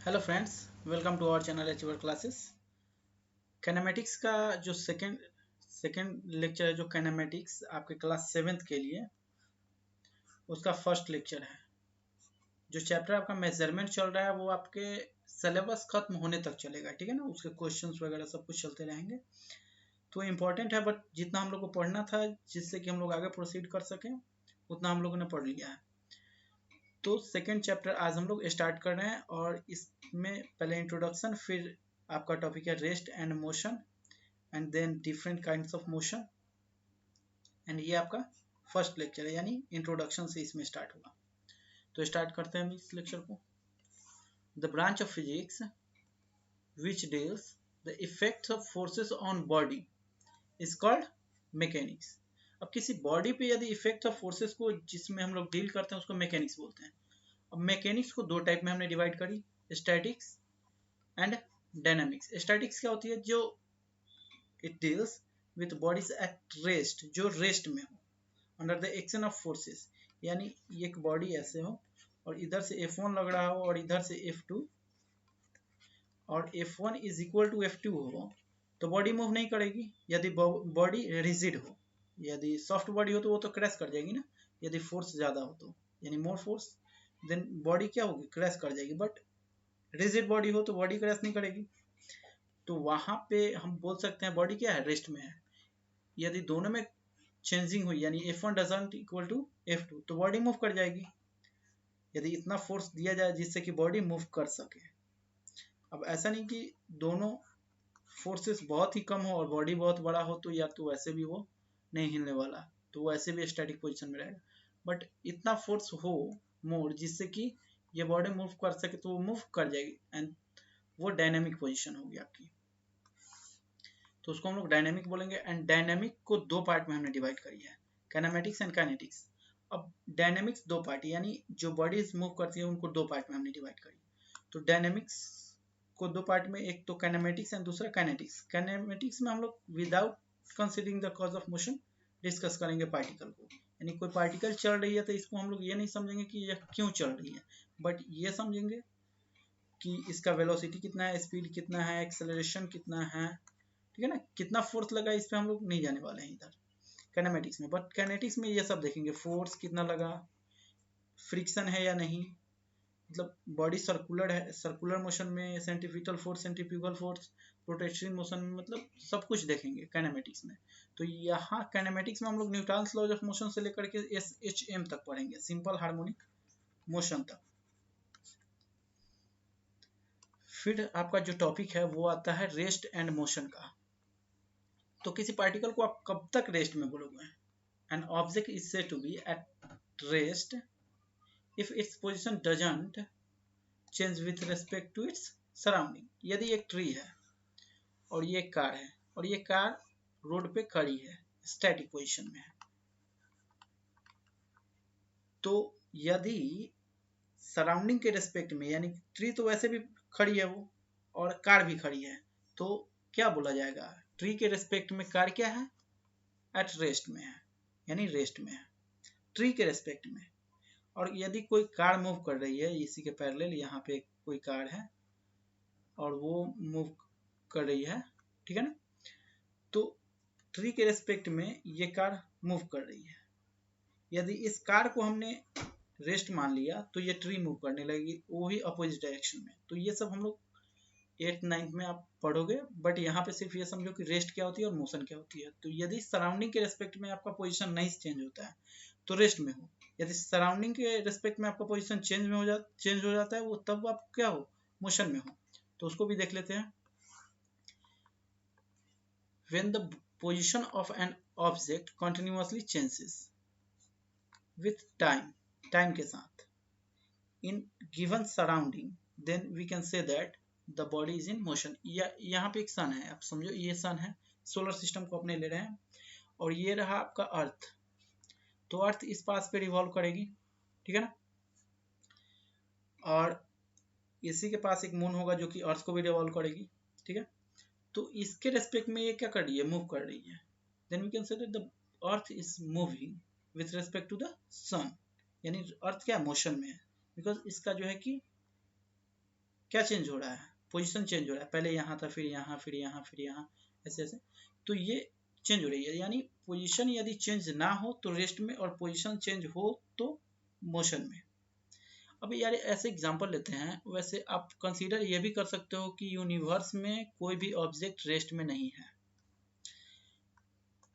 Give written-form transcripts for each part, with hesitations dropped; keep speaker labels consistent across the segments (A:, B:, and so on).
A: Hello friends, welcome to our channel achiever classes. Kinematics का जो second lecture है, जो कैनेमेटिक्स आपके क्लास 7th के लिए, उसका फर्स्ट लेक्चर है। जो चैप्टर आपका मेजरमेंट चल रहा है वो आपके सिलेबस खत्म होने तक चलेगा, ठीक है ना। उसके क्वेश्चंस वगैरह सब कुछ चलते रहेंगे, तो इम्पोर्टेंट है। बट जितना हम लोग को पढ़ना था जिससे कि हम लोग आगे प्रोसीड कर सकें, उतना हम लोगों ने पढ़ लिया है। तो सेकेंड चैप्टर आज हम लोग स्टार्ट कर रहे हैं, और इसमें पहले इंट्रोडक्शन, फिर आपका टॉपिक है rest and motion, and then different kinds of motion, and ये आपका फर्स्ट लेक्चर है, यानी इंट्रोडक्शन से इसमें स्टार्ट होगा। तो स्टार्ट करते हैं इस लेक्चर को। The branch of physics which deals the effects of forces on body is called mechanics. अब किसी बॉडी पे यदि इफेक्ट ऑफ फोर्सेस को जिसमें हम लोग डील करते हैं उसको मैकेनिक्स बोलते हैं। अब मैकेनिक्स को दो टाइप में हमने डिवाइड करी, स्टैटिक्स एंड डायनामिक्स। स्टैटिक्स क्या होती है? जो it deals with bodies at rest, जो रेस्ट में हो under the action of forces. यानी एक बॉडी ऐसे हो और इधर से F1 लग रहा हो और इधर से F2, और F1 is equal to F2 हो, तो बॉडी मूव नहीं करेगी। यदि बॉडी रिजिड हो, यदि सॉफ्ट बॉडी हो तो वो तो क्रैश कर जाएगी ना। यदि फोर्स ज़्यादा हो तो, यानी मोर फोर्स, देन बॉडी क्या होगी? क्रैश कर जाएगी। बट रिजिड बॉडी हो तो बॉडी क्रैश नहीं करेगी। तो वहां पे हम बोल सकते हैं बॉडी क्या है? रेस्ट में है। यदि दोनों में चेंजिंग हुई, यानी F1 doesn't equal to F2, तो बॉडी मूव कर जाएगी। यदि इतना फोर्स दिया जाए जिससे कि बॉडी मूव कर सके। अब ऐसा नहीं कि दोनों फोर्सेस बहुत ही कम हो और बॉडी बहुत बड़ा हो, तो या तो वैसे भी वो नहीं हिलने वाला, तो वो ऐसे भी स्टैटिक पोजीशन में रहेगा। बट इतना फोर्स हो मोर जिससे कि ये बॉडी मूव कर सके, तो वो मूव कर जाएगी, एंड वो डायनेमिक पोजीशन होगी आपकी। तो उसको हम लोग डायनेमिक बोलेंगे। एंड डायनेमिक को दो पार्ट में हमने डिवाइड करी है, काइनेमेटिक्स एंड काइनेटिक्स। अब डायनेमिक्स दो पार्ट, यानी जो बॉडीज मूव करती है उनको दो पार्ट में हमने डिवाइड करी। तो डायनेमिक्स को दो पार्ट में, एक तो काइनेमेटिक्स एंड दूसरा काइनेटिक्स। काइनेमेटिक्स में हम लोग without considering the cause of motion discuss करेंगे पार्टिकल को। यानी कोई पार्टिकल चल रही है तो इसको हम लोग ये नहीं समझेंगे कि यह क्यों चल रही है, बट ये समझेंगे कि इसका वेलोसिटी कितना है, स्पीड कितना है, एक्सेलरेशन कितना है, ठीक है ना। कितना फोर्स लगा इस पे हम लोग नहीं जाने वाले हैं इधर काइनेमेटिक्स में। बट काइनेटिक्स में ये सब देखेंगे, फोर्स कितना लगा, फ्रिक्शन है या नहीं, मतलब बॉडी सर्कुलर है, सर्कुलर मोशन में centrifugal force, centrifugal force, rotational motion में, मतलब सब कुछ देखेंगे काइनेमेटिक्स में। तो यहाँ काइनेमेटिक्स में हम लोग न्यूटन्स लॉज ऑफ मोशन से लेकर के SHM तक पढ़ेंगे, सिंपल हार्मोनिक मोशन तक। फिर आपका जो टॉपिक है वो आता है रेस्ट एंड मोशन का। तो किसी पार्टिकल को आप कब तक रेस्ट में बोलोगे? An object is said to be at rest if its position doesn't change with respect to its surrounding. यदि एक ट्री है और ये एक कार है, और ये कार रोड पे खड़ी है, स्टैटिक पोजीशन में है, तो यदि सराउंडिंग के रेस्पेक्ट में, यानी ट्री तो वैसे भी खड़ी है वो, और कार भी खड़ी है, तो क्या बोला जाएगा? ट्री के रेस्पेक्ट में कार क्या है? एट रेस्ट में है, यानी रेस्ट में है ट्री के रेस्पेक्ट में। और यदि कोई कार मूव कर रही है इसी के पैरेलल, यहाँ पे कोई कार है और वो मूव कर रही है, ठीक है ना, तो ट्री के रेस्पेक्ट में ये कार मूव कर रही है। यदि इस कार को हमने रेस्ट मान लिया तो ये ट्री मूव करने लगेगी, वही अपोजिट डायरेक्शन में। तो ये सब हम लोग 8th-9th में आप पढ़ोगे, बट यहाँ पे सिर्फ ये समझो कि रेस्ट क्या होती है और मोशन क्या होती है। तो यदि सराउंडिंग के रेस्पेक्ट में आपका पोजीशन नहीं चेंज होता है तो रेस्ट में हो। यदि सराउंडिंग के रेस्पेक्ट में आपका पोजीशन चेंज हो जाता है, वो तब आप क्या हो? मोशन में हो। तो उसको भी देख लेते हैं। When the position of an object continuously changes with time के साथ in given surrounding, then we can say that the body is in motion। यहाँ पे एक सन है, आप समझो ये सन है, सोलर सिस्टम को अपने ले रहे हैं, और ये रहा आपका अर्थ। तो अर्थ इस पास पे रिवॉल्व करेगी, ठीक है ना, और इसी के पास एक मून होगा जो कि अर्थ को भी रिवॉल्व करेगी, ठीक है। तो इसके रेस्पेक्ट में ये क्या कर रही है? मूव कर रही है। Then we can say that the earth is moving with respect to the sun, यानी अर्थ क्या मोशन में है, बिकॉज इसका जो है कि क्या चेंज हो रहा है, पोजीशन चेंज हो रहा है, पहले यहाँ था, फिर यहाँ, फिर यहाँ, फिर यहाँ, ऐसे ऐसे, तो ये चेंज हो रही है। यानी पोजीशन यदि चेंज ना हो तो रेस्ट में, और पोजीशन चेंज हो तो मोशन में। अब यार ऐसे एग्जांपल लेते हैं। वैसे आप कंसीडर ये भी कर सकते हो कि यूनिवर्स में कोई भी ऑब्जेक्ट रेस्ट में नहीं है।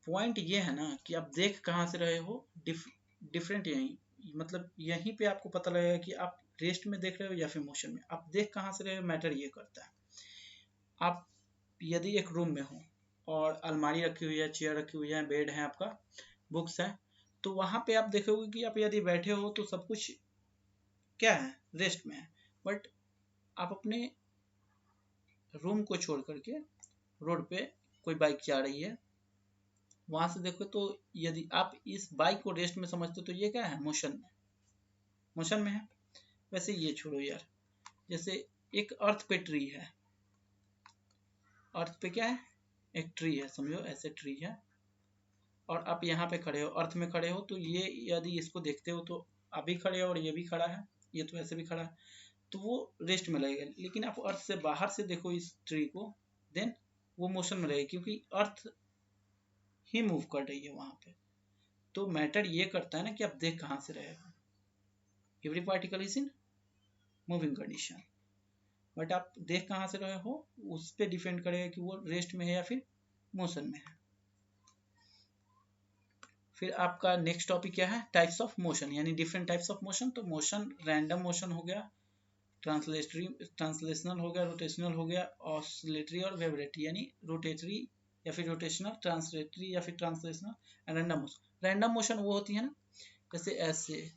A: पॉइंट ये है ना कि आप देख कहाँ से रहे हो, डिफरेंट यहीं, मतलब यहीं पे आपको पता लगेगा कि आप रेस्ट में देख रहे हो या फिर मोशन में। आप देख कहाँ से रहे हो मैटर ये करता है। आप यदि एक रूम में हो और अलमारी रखी हुई है, चेयर रखी हुई है, बेड है आपका, बुक्स है, तो वहाँ पे आप देखोगे कि आप यदि बैठे हो तो सब कुछ क्या है, रेस्ट में है। बट आप अपने रूम को छोड़ करके रोड पे कोई बाइक जा रही है, वहां से देखो तो यदि आप इस बाइक को रेस्ट में समझते हो तो ये क्या है, मोशन में, मोशन में है। वैसे ये छोड़ो यार, जैसे एक अर्थ पे ट्री है, अर्थ पे क्या है, एक ट्री है, समझो ऐसे ट्री है, और आप यहाँ पे खड़े हो, अर्थ में खड़े हो, तो ये यदि इसको देखते हो तो आप भी खड़े हो और ये भी खड़ा है, ये तो ऐसे भी खड़ा है, तो वो रेस्ट में लगेगा। लेकिन आप अर्थ से बाहर से देखो इस ट्री को, देन वो मोशन में रहेगा, क्योंकि अर्थ ही मूव कर रही है वहां पे। तो मैटर ये करता है ना कि आप देख कहाँ से रहे हो। Every particle is in moving condition, but आप देख कहाँ से रहे हो उस पर डिपेंड करेगा कि वो रेस्ट में है या फिर मोशन में है। फिर आपका नेक्स्ट टॉपिक क्या है, टाइप्स ऑफ मोशन, यानी डिफरेंट टाइप्स ऑफ मोशन। तो मोशन, रैंडम मोशन हो गया, ट्रांसलेशनल हो गया, रोटेशनल हो गया, ऑसिलेटरी और वाइब्रेटरी, यानी रोटेटरी या फिर रोटेशनल, ट्रांसलेटरी या फिर translational, and random motion. Random motion वो होती है ना, जैसे ऐसे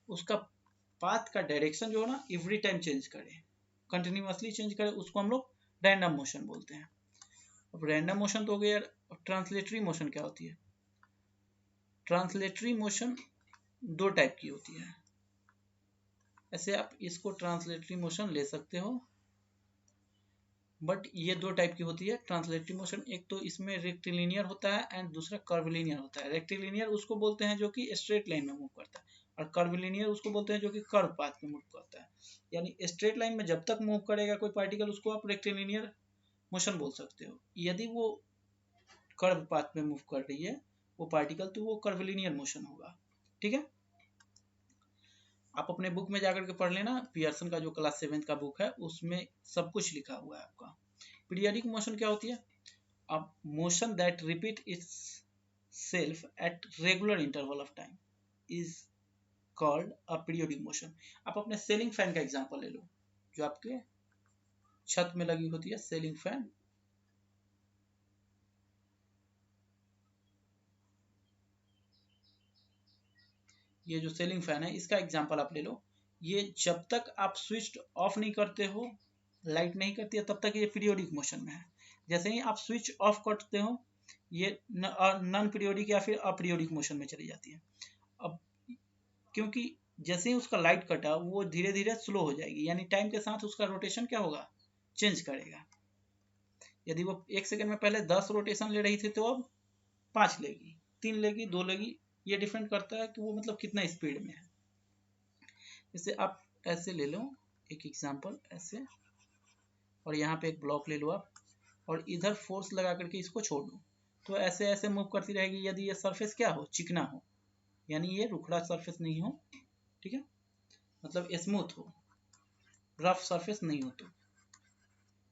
A: उसका पाथ का डायरेक्शन जो है ना एवरी टाइम चेंज करे, कंटिन्यूअसली चेंज करे, उसको हम लोग रैंडम मोशन बोलते हैं। अब रैंडम मोशन तो हो गया। ट्रांसलेटरी मोशन क्या होती है, ट्रांसलेटरी मोशन दो टाइप की होती है। ऐसे आप इसको ट्रांसलेटरी मोशन ले सकते हो, बट ये दो टाइप की होती है ट्रांसलेटरी मोशन। एक तो इसमें रेक्टिलिनियर होता है एंड दूसरा कर्वलिनियर होता है। रेक्टिलिनियर उसको बोलते हैं जो कि स्ट्रेट लाइन में मूव करता है, और कर्वलिनियर उसको बोलते हैं जो कि कर्व पाथ में मूव करता है। यानी स्ट्रेट लाइन में जब तक मूव करेगा कोई पार्टिकल, उसको आप रेक्टिलिनियर मोशन बोल सकते हो। यदि वो कर्व पाथ में मूव कर रही है वो पार्टिकल, तो वो कर्वलिनियर मोशन होगा। ठीक है, आप अपने बुक में जाकर के पढ़ लेना, पियर्सन का जो क्लास 7 का बुक है उसमें सब कुछ लिखा हुआ है आपका। पीरियडिक मोशन क्या होती है, अब motion that repeat it's self at regular interval of time is called a periodic motion. आप अपने सीलिंग फैन का एग्जांपल ले लो, जो आपके छत में लगी होती है सीलिंग फैन। ये जो सीलिंग फैन है इसका एग्जांपल आप ले लो। ये जब तक आप स्विच ऑफ नहीं करते हो, लाइट नहीं करती है, तब तक ये पीरियोडिक मोशन में है। जैसे ही आप स्विच ऑफ करते हो ये नॉन पीरियोडिक या फिर अपीरियोडिक मोशन में चली जाती है। अब क्योंकि जैसे ही उसका लाइट कटा वो धीरे धीरे स्लो हो जाएगी, यानी टाइम के साथ उसका रोटेशन क्या होगा, चेंज करेगा। यदि वो 1 सेकंड में पहले 10 रोटेशन ले रही थी तो अब 5 लेगी, 3 लेगी, 2 लेगी। ये डिपेंड करता है कि वो मतलब कितना स्पीड में है। जैसे आप ऐसे ले लो एक एग्जांपल ऐसे, और यहाँ पे एक ब्लॉक ले लो आप, और इधर फोर्स लगा करके इसको छोड़ दो, तो ऐसे ऐसे मूव करती रहेगी। यदि ये सरफेस क्या हो, चिकना हो, यानी ये रुखड़ा सरफेस नहीं हो, ठीक है, मतलब स्मूथ हो, रफ सरफेस नहीं हो, तो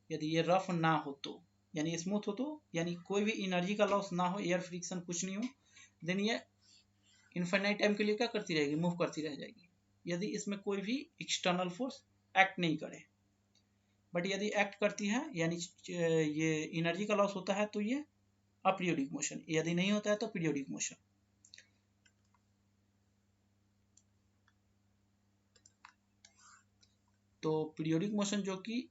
A: यदि ये रफ ना हो तो, यानी स्मूथ हो तो, यानी कोई भी एनर्जी का लॉस ना हो, एयर फ्रिक्शन कुछ नहीं हो, देन ये इनफाइनाइट टाइम के लिए क्या करती रहेगी, मूव करती रह जाएगी, यदि इसमें कोई भी एक्सटर्नल फोर्स एक्ट नहीं करे। बट यदि एक्ट करती है, यानी ये एनर्जी का लॉस होता है, तो ये अपीरियोडिक मोशन, यदि नहीं होता है तो पीरियोडिक मोशन। तो पीरियोडिक मोशन जो कि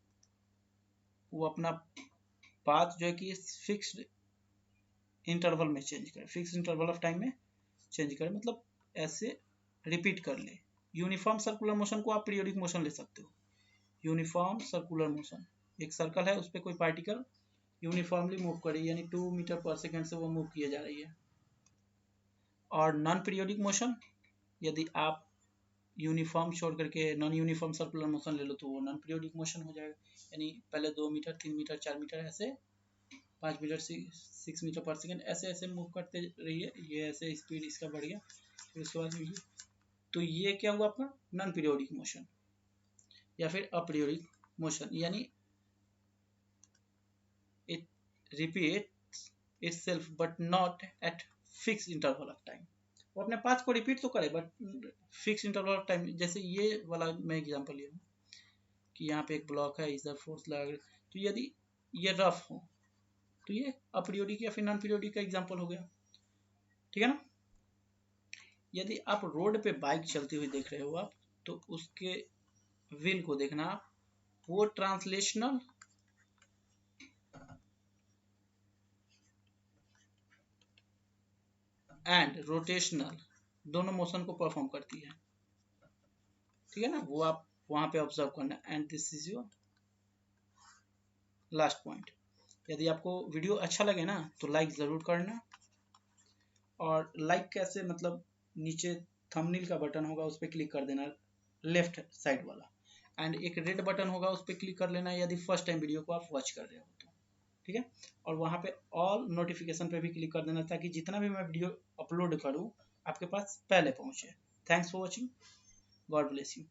A: वो अपना पाथ जो है कि फिक्स्ड इंटरवल में चेंज करे, फिक्स इंटरवल ऑफ टाइम में चेंज करे, मतलब ऐसे रिपीट कर ले। यूनिफॉर्म सर्कुलर मोशन को आप पीरियोडिक मोशन ले सकते हो। यूनिफॉर्म सर्कुलर मोशन, एक सर्कल है उस पर कोई पार्टिकल यूनिफॉर्मली मूव कर रही है, यानी 2 मीटर पर सेकेंड से वो मूव किए जा रही है। और नॉन पीरियोडिक मोशन, यदि आप यूनिफॉर्म छोड़ करके नॉन यूनिफॉर्म सर्कुलर मोशन ले लो तो वो नॉन पीरियोडिक मोशन हो जाएगा। यानी पहले 2 मीटर 3 मीटर 4 मीटर ऐसे 5 मीटर 6 मीटर पर सेकेंड ऐसे ऐसे मूव करते रहिए, ये ऐसे स्पीड इसका बढ़ गया। फिर उसके बाद ये, तो ये क्या हुआ आपका नॉन पीरियोडिक मोशन या फिर अपीरियोडिक मोशन, यानी it repeat itself but not at fixed interval of time। वो अपने पाथ को रिपीट तो करे but fix interval of time. जैसे ये वाला मैं एग्जांपल ले रहा हूँ कि यहाँ पे एक ब्लॉक है, इधर फोर्स लगा, तो यदि ये रफ हो तो ये अपीरियोडिक या फिर नॉन पीरियोडिक का एग्जांपल हो गया, ठीक है ना। यदि आप रोड पे बाइक चलती हुई देख रहे हो आप, तो उसके व्हील को देखना आप, वो ट्रांसलेशनल एंड रोटेशनल दोनों मोशन को परफॉर्म करती है, ठीक है ना। वो आप वहां पे ऑब्जर्व करना। And this is your last point. यदि आपको वीडियो अच्छा लगे ना तो लाइक ज़रूर करना। और लाइक कैसे, मतलब नीचे थंबनेल का बटन होगा उस पर क्लिक कर देना, लेफ्ट साइड वाला, एंड एक रेड बटन होगा उस पर क्लिक कर लेना यदि फर्स्ट टाइम वीडियो को आप वॉच कर रहे हो तो, ठीक है। और वहाँ पे ऑल नोटिफिकेशन पे भी क्लिक कर देना ताकि जितना भी मैं वीडियो अपलोड करूँ आपके पास पहले पहुँचे। Thanks for watching, God bless you.